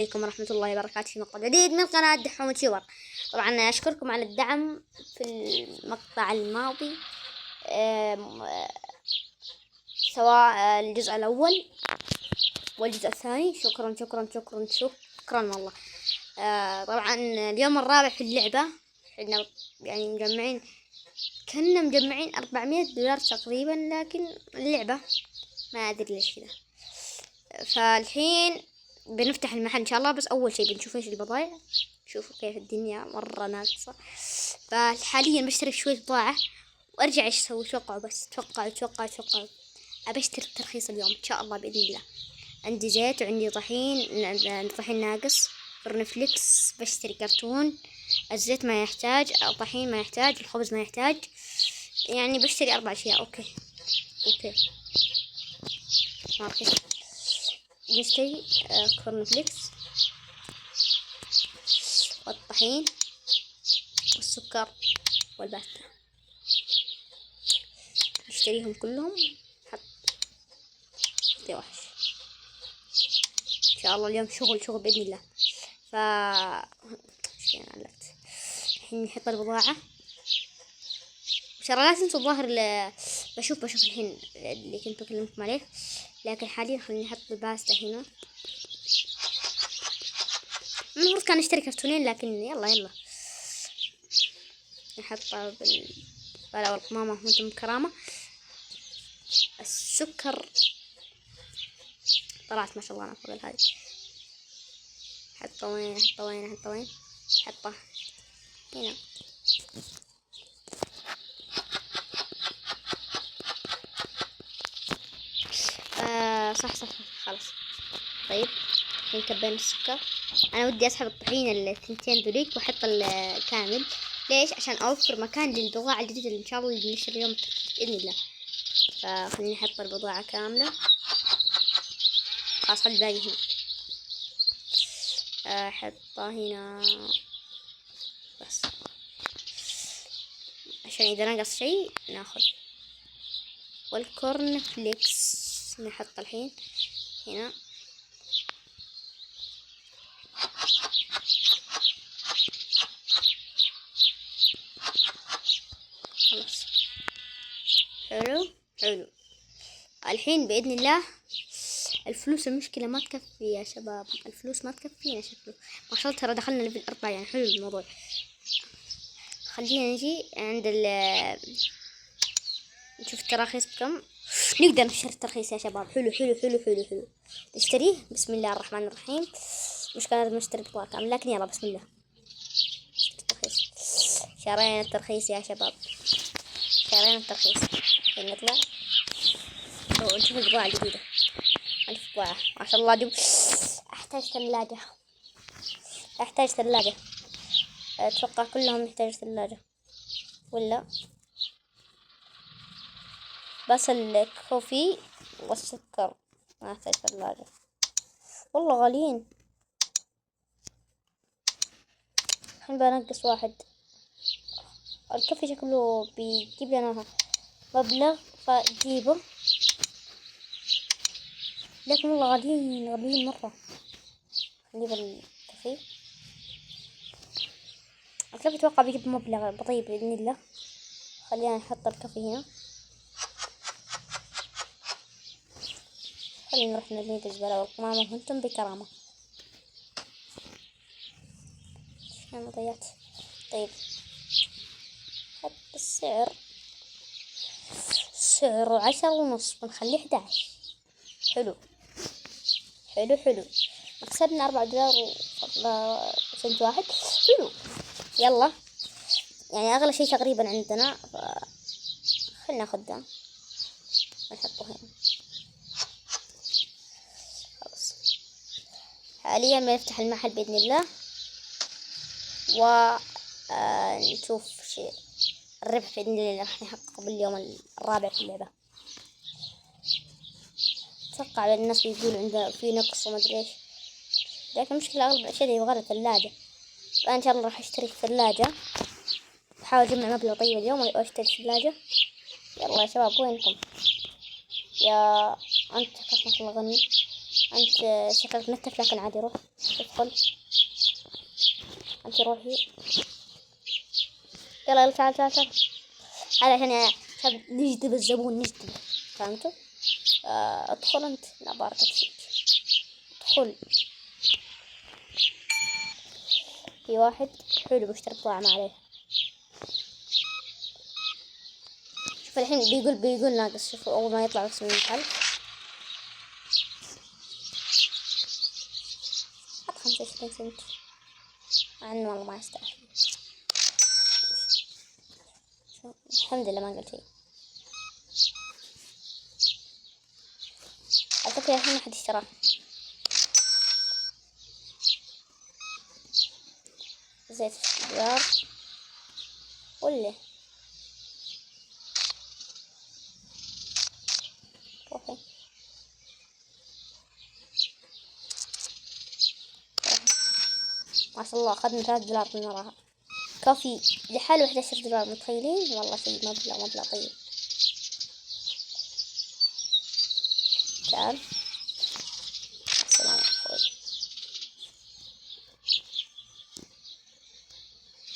عليكم ورحمة الله وبركاته في مقطع جديد من قناة دحوم يوتيوبر. طبعا أشكركم على الدعم في المقطع الماضي، سواء الجزء الأول والجزء الثاني. شكرا شكرا شكرا شكرا والله. طبعا اليوم الرابع في اللعبة، احنا يعني كنا مجمعين $400 تقريبا، لكن اللعبة ما أدري ليش كذا. فالحين بنفتح المحل ان شاء الله، بس اول شيء بنشوف ايش البضائع. شوفوا كيف الدنيا مرة ناقصة. فحاليا بشتري شوية بضاعة وارجع ايش اسوي. توقعوا ابى اشتري الترخيص اليوم ان شاء الله باذن الله. عندي زيت وعندي طحين ناقص، فرن فليكس بشتري كرتون، الزيت ما يحتاج، الطحين ما يحتاج، الخبز ما يحتاج، يعني بشتري 4 أشياء. اوكي ماركت. نشتري كورن فليكس والطحين والسكر والباتة، نشتريهم كلهم. حط وحش ان شاء الله اليوم شغل باذن الله. ف الحين نحط البضاعة. لا تنسوا الظاهر بشوف الحين اللي كنت بكلمكم عليه، لكن حاليا خليني نحط الباستا هنا. المفروض كان نشتري كرتونين، لكن يلا نحطها بالبلا والقمامة وانتم بكرامة. السكر طلعت ما شاء الله انا فوق هذه. حطه وين حطه هنا. صح خلاص. طيب الحين كبينا السكر. انا ودي اسحب الطحين الثنتين ذوليك واحط الكامل. ليش؟ عشان اوفر مكان للبضاعة الجديدة اللي ان شاء الله اللي بنشتري اليوم باذن الله. فخليني احط البضاعة كاملة. خلاص خلي الباقي هنا. احطها هنا بس عشان اذا نقص شيء ناخذ. والكورن فليكس نحط الحين هنا. خلاص حلو. الحين بإذن الله الفلوس، المشكلة ما تكفي يا شباب، الفلوس ما تكفينا شكله. ما شاء الله ترى دخلنا ليفل 4، يعني حلو الموضوع. خلينا نجي عند نشوف التراخيص بكم. نقدر نشتري الترخيص يا شباب. حلو نشتريه. بسم الله الرحمن الرحيم. مش كان لازم نشتري بطاقة كامل، لكن يلا بسم الله. شرينا الترخيص يا شباب، شرينا الترخيص. نطلع ونشوف البضاعة الجديدة. البضاعة ما شاء الله دي. احتاج ثلاجة. اتوقع كلهم يحتاجوا ثلاجة، ولا بس الكوفي والسكر ما يحتاج ثلاجة. والله غاليين. الحين بنقص واحد. الكوفي شكله بيجيب لنا مبلغ فجيبه، لكن والله غاليين مرة. نجيب الكوفي. الكوفي اتوقع بيجيب مبلغ بطيء بإذن الله. خلينا نحط الكوفي هنا. خلينا نروح نرمي الزبالة والقمامة وانتم بكرامة. انا ضيعت. طيب حط السعر. سعره 10.5، بنخليه 11. حلو. كسبنا $4 وسنت واحد. حلو. يلا يعني اغلى شيء تقريبا عندنا، خلنا ناخذ ده ونحطه هنا. خلاص حاليا بنفتح المحل باذن الله ونشوف شيء الربح باذن الله راح نحققه باليوم الرابع في اللعبه. اتوقع الناس بيقولوا عنده في نقص وما ادري ايش، لكن المشكله اغلب الاشياء يبغى لها ثلاجه. فان شاء الله راح اشتري ثلاجه. بحاول اجمع مبلغ طيب اليوم واشتري ثلاجه. يلا يا شباب وينكم يا انت؟ كيف ما شاء الله غني. انت شكلك متف، لكن عادي روح ادخل. انت روحي، يلا تعال تعال تعال. هذا عشان نجذب الزبون، نجذب، فهمتوا؟ ادخل انت. لا بارك فيك، ادخل. في واحد حلو بيشتري بضاعة ما عليه. شوف الحين بيقول ناقص. شوفوا اول ما يطلع بس من المحل حط 25 سنت، مع انه والله ما يستاهل. الحمد لله ما قلت شيء. على فكرة الحين ما حد اشتراه. زيت الدولار ولا اوكي. ما شاء الله اخذنا 3 دولار من وراها. كافي لحاله 11 دولار، متخيلين؟ والله شيء مبلغ طيب. تعال السلام عليكم.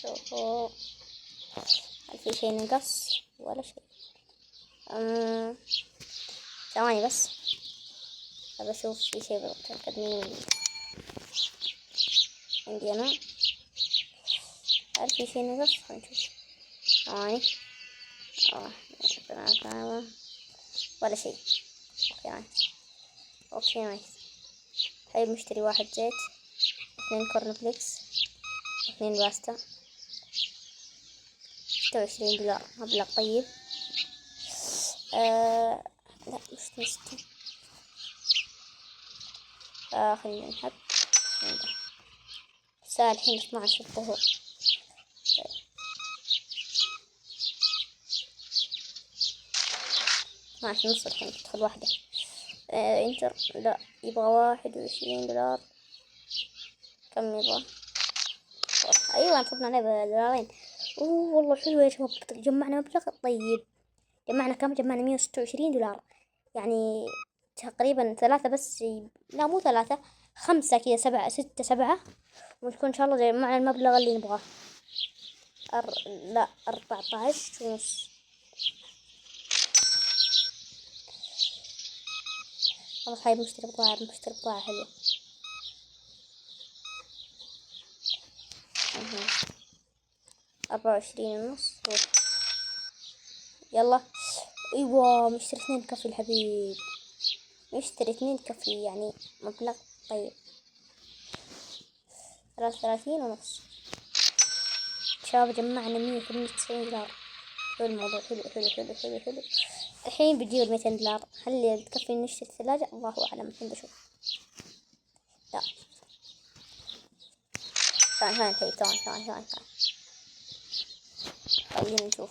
شوفوا هل في شيء نقص ولا شيء؟ ثواني بس ابى اشوف في شيء متأكد منه عندي انا. هل في شيء نقص؟ خلينا نشوف. ثواني. ولا شيء. اوكي نايس. اوكي نايس. طيب مشتري 1 زيت، 2 كورن فليكس، 2 باستا، 26 دولار، مبلغ طيب. لا مش 60. خلينا نحط الساعة الحين 12 الظهر. طيب 12 ونص الحين تدخل واحدة. انتر. لا يبغى 21 دولار. كم يبغى؟ ايوه طبنا عليه بدولارين. اوه والله حلو يا شباب، جمعنا مبلغ طيب. جمعنا كم؟ جمعنا 126 دولار، يعني تقريبا 3 بس. لا مو 3، 5 كذا، 7 6 7. ونكون ان شاء الله جمعنا المبلغ اللي نبغاه. لا 14 ونص. والله خايب. مشتري بضاعة حلوة. 24 ونص. يلا. ايوه مشتري 2 كافي الحبيب، مشتري 2 كافي يعني مبلغ طيب. 33 ونص. شباب جمعنا 198 دولار. حلو الموضوع، حلو حلو حلو حلو حلو. الحين بتجيب 200 دولار. هل تكفي نشتري الثلاجة؟ الله أعلم. الحين بشوف. لا ثاني خلينا نشوف.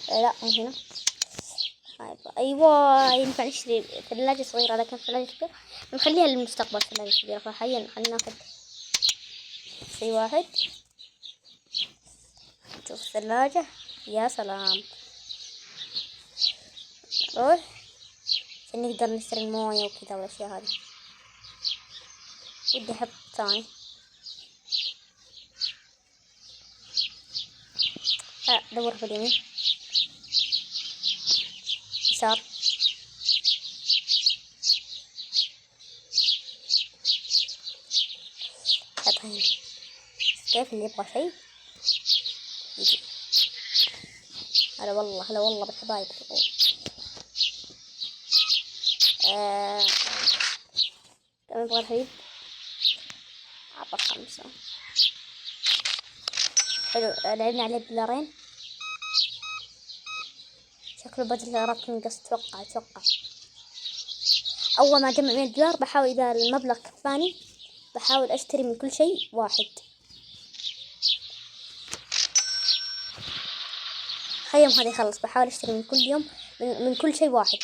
لا مو هنا. أيوة ينفع نشتري ثلاجة صغيرة، لكن ثلاجة كبيرة نخليها للمستقبل. ثلاجة كبيرة، فحاليا خلينا ناخذ شيء واحد. شوف الثلاجة، يا سلام. روح عشان نقدر نشتري الموية وكذا والأشياء هذه. ودي أحط ثاني. دور في اليمين، يسار. حط هنا. كيف اللي يبغى شيء يجي. هلا والله بالحبايب. كم يبغى الحبيب؟ أعطى 5. حلو. لعبنا عليه بدولارين. شكله بدل دولارات نقص. أتوقع أول ما أجمع 100 دولار بحاول، إذا المبلغ كفاني بحاول أشتري من كل شيء واحد. خيم هذا يخلص بحاول أشتري من كل يوم من كل شيء واحد.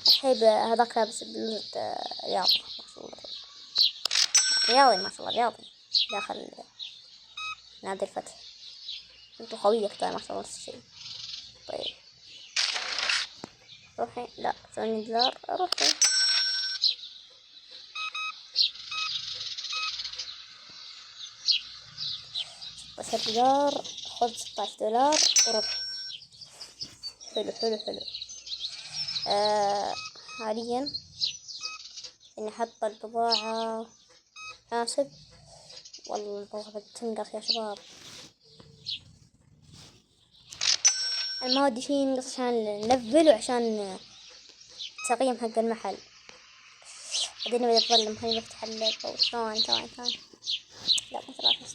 الحين هذاك لابس بلوزة رياضي، ما شاء الله رياضي داخل نادي الفتح. انتو خويك طيب ما شاء الله نفس الشيء. طيب روحي. لا 8 دولار. روحي $16 خذ $16 وروح. حلو حلو حلو. حاليا اني احط البضاعة حاسب. والله البضاعة بتنقص يا شباب. المواد شي ينقص عشان نلفل وعشان تقييم حق المحل. بعدين بدي اتظلم هاي بفتح اللعبة ثواني. لا مو 3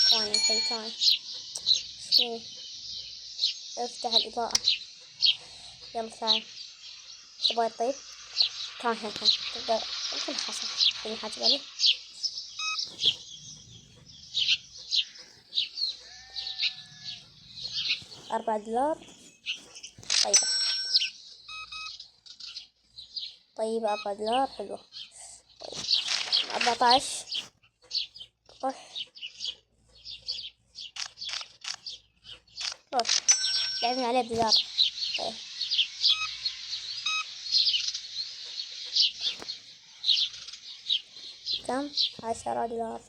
ثواني الحين ثواني. افتح الإضاءة. يلا تعال. تبغى طيب كان تقدر كل حصل خليني حاجة بالي. $4. طيب $4 حلوة. طيب 14 روح لعبنا عليه $1. طيب كم $10.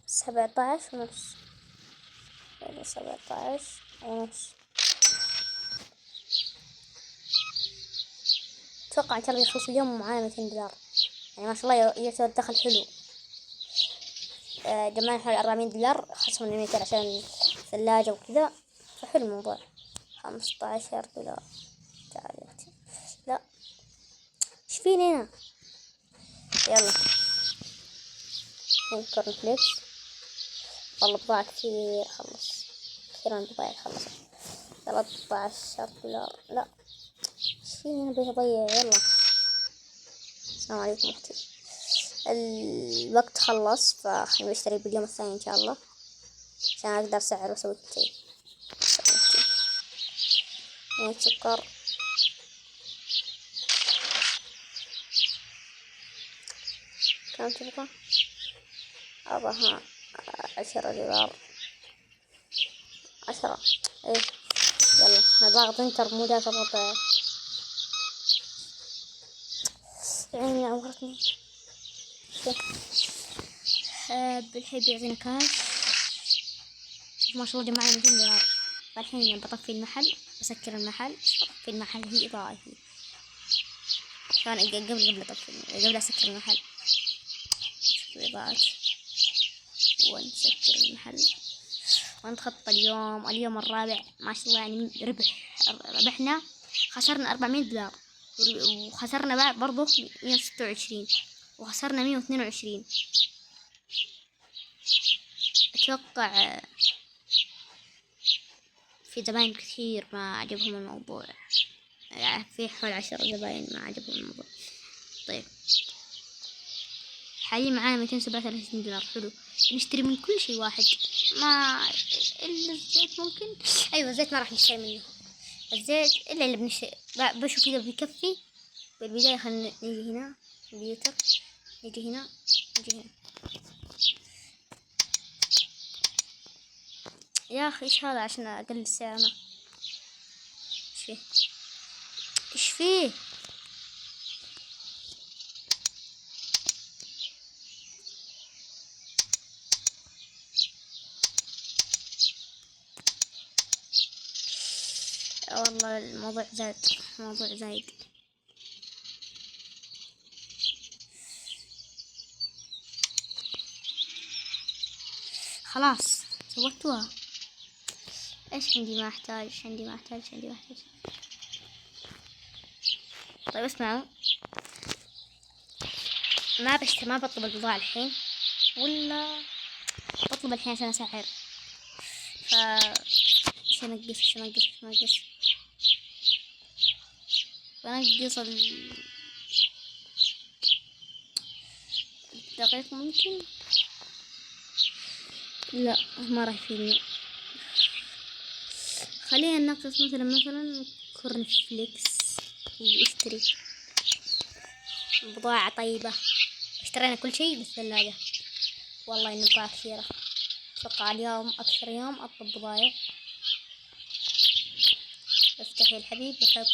17.5. 17.5. اتوقع ان شاء الله يخلص اليوم معانا $200 يعني ما شاء الله يعتبر دخل حلو. جمعنا حوالي $400 خصمنا 200 عشان الثلاجة وكذا فحلو الموضوع. $15. تعال يا اختي. لا ايش فيني هنا. يلا كورن فليكس. والله بضاعة كثير خلص. أخيرا بضاعة خلصت. $13. لا ايش فيني هنا بضيع. يلا السلام عليكم اختي. الوقت خلص فخلينا نشتري باليوم الثاني ان شاء الله عشان اقدر اسعر واسوي كل شيء. سكر كم تبغى؟ أبغى $10. 10. ايه يلا انا ضاغط انتر مو جالس اضغط. عيني عورتني. بالحين بيعطينا كاش. ما شاء الله جمعنا $200. فالحين بطفي المحل بسكر المحل. في المحل هي إضاءة هي كان قبل أطفي قبل أسكر المحل. الإضاءات ونسكر المحل ونتخطى اليوم الرابع ما شاء الله يعني ربحنا. خسرنا $400 وخسرنا برضه 126 وخسرنا 122. أتوقع في زباين كثير ما عجبهم الموضوع. يعني في حوالي 10 زباين ما عجبهم الموضوع. طيب حاليا معانا $237. حلو نشتري من كل شيء واحد ما إلا الزيت. ممكن أيوة الزيت ما راح نشتري منه. الزيت إلا اللي بنشتري بشوف إذا بيكفي. بالبداية خلينا نيجي هنا كمبيوتر. نيجي هنا يا أخي إيش هذا عشان أقلل السعر. أنا إيش فيه والله الموضوع زايد. خلاص سويتوها. ايش عندي ما احتاج. طيب اسمعوا ما بطلب البضاعة الحين ولا بطلب الحين عشان اسعر. ايش انقص الدقيق ممكن. لا ما راح يفيدني. خلينا ننقص مثلا كورن فليكس واشتري بضاعة طيبة. اشترينا كل شيء بالثلاجة. والله إن بضاعة كثيرة. أتوقع اليوم أكثر يوم أطلب بضايع. افتحي الحبيب وحط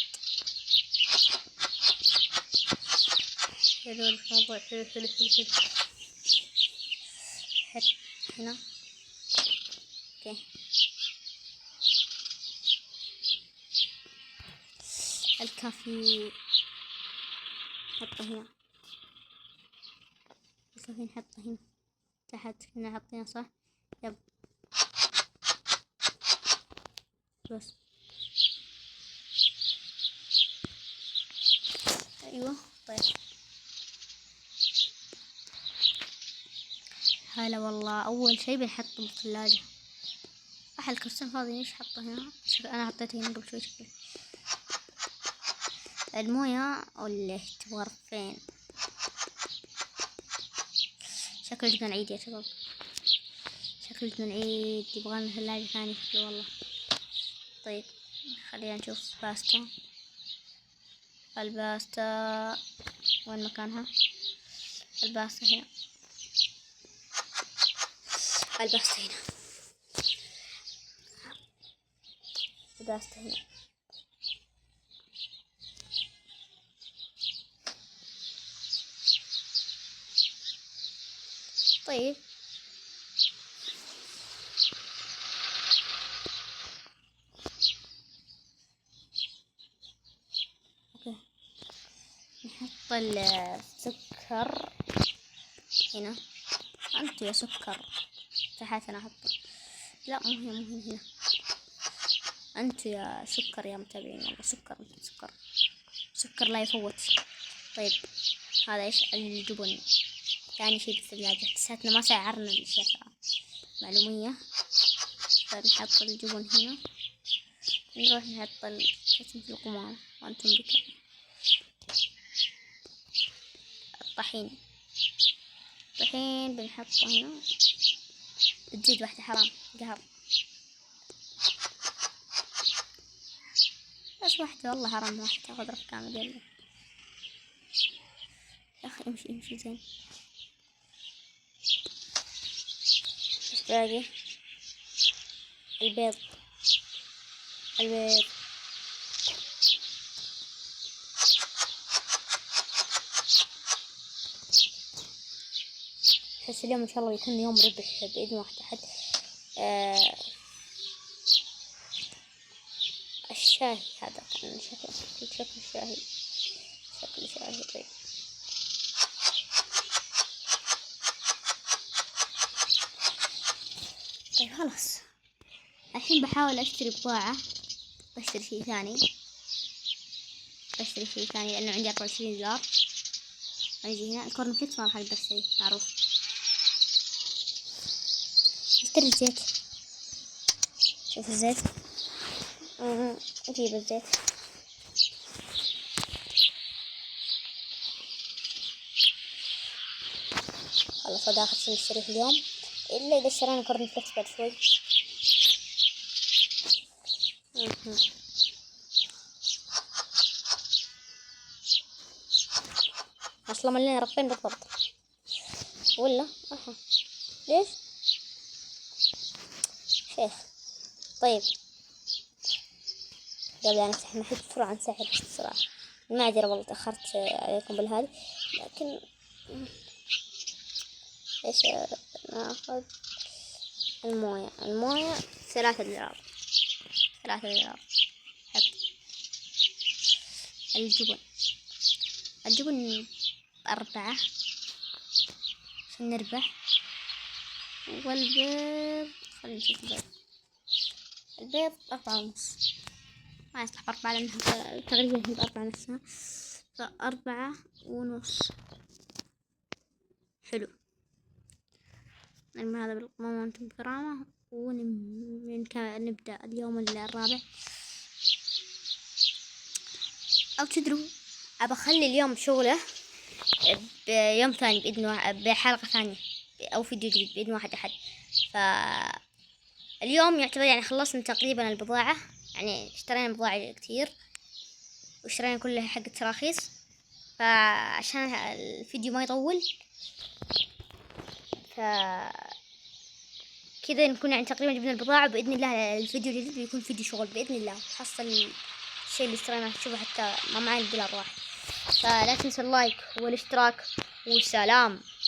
حلو الموضوع، حلو حلو حلو حلو. حط هنا. اوكي الكافي حطه هنا، الكافي نحطه هنا تحت. هنا حطينا صح؟ يب بس. ايوه طيب. هلا والله. اول شي بنحطه بالثلاجة. الكرسي فاضي ليش حطه هنا؟ انا حطيته هنا قبل شوي. شكله الموية واللي تبغى فين؟ شكله جبنا العيد يا شباب، شكله جبنا العيد. يبغالنا ثلاجة ثانية شكله والله. طيب خلينا نشوف باستا. الباستا وين مكانها؟ الباستا هنا، الباستا هنا، الباستا هنا. طيب اوكي نحط السكر هنا. انت يا سكر تحت انا احطه. لا مو هنا، مو هنا. انت يا سكر يا متابعين والله. سكر سكر سكر لا يفوت. طيب هذا ايش؟ الجبن ثاني شي بالثلاجة. لساتنا ما سعرنا الاشياء معلومية. فنحط الجبن هنا. نروح نحط الكتم في القمام وانتم بكم. الطحين، الطحين بنحطه هنا. بتزيد واحدة حرام قهر. بس واحدة والله حرام، واحدة تاخذ رف كامل. يلا يا اخي امشي امشي زين. بس باقي البيض، البيض. أحس اليوم إن شاء الله يكون يوم ربح بإذن واحد أحد. الشاهي هذا كان شكل الشاهي، شكل شاهي. طيب طيب خلاص. الحين بحاول أشتري بضاعة، بشتري شي ثاني، بشتري شي ثاني لأنه عندي 24 دولار. أجي هنا الكورن فليكس ما راح أقدر أشتري معروف. اشتري الزيت. شوف الزيت. أجيب الزيت. خلاص هذا آخر شي نشتريه اليوم، إلا إذا اشترينا كورن فليكس بعد شوي. أصلا ملينا رفين بالضبط ولا ليش شيخ؟ طيب قبل أن نفتح محل بسرعة نسحب بسرعة. المعذرة والله تأخرت عليكم بالهذا، لكن إيش ناخذ؟ الموية، الموية 3 دولار، 3 دولار. حط الجبن، الجبن 4 عشان نربح. والبيض خلينا نشوف البيض. البيض 4.5. ما يصلح 4 لأنها تقريبا هي ب4 نفسها، ف4.5. حلو. نرمي هذا بالقمامة وانتم بكرامة ونبدأ اليوم الرابع. أو تدروا أبى أخلي اليوم شغله بيوم ثاني بإذن بحلقة ثانية أو فيديو جديد بإذن واحد أحد. فاليوم يعتبر يعني خلصنا تقريبا البضاعة، يعني اشترينا بضاعة كتير واشترينا كلها حق تراخيص. فعشان الفيديو ما يطول كذا نكون يعني تقريبا جبنا البضاعة. بإذن الله الفيديو الجديد بيكون فيديو شغل بإذن الله. حصل الشيء اللي اشتريناه، شوفوا حتى ما معي $1 واحد. فلا تنسوا اللايك والاشتراك، وسلام.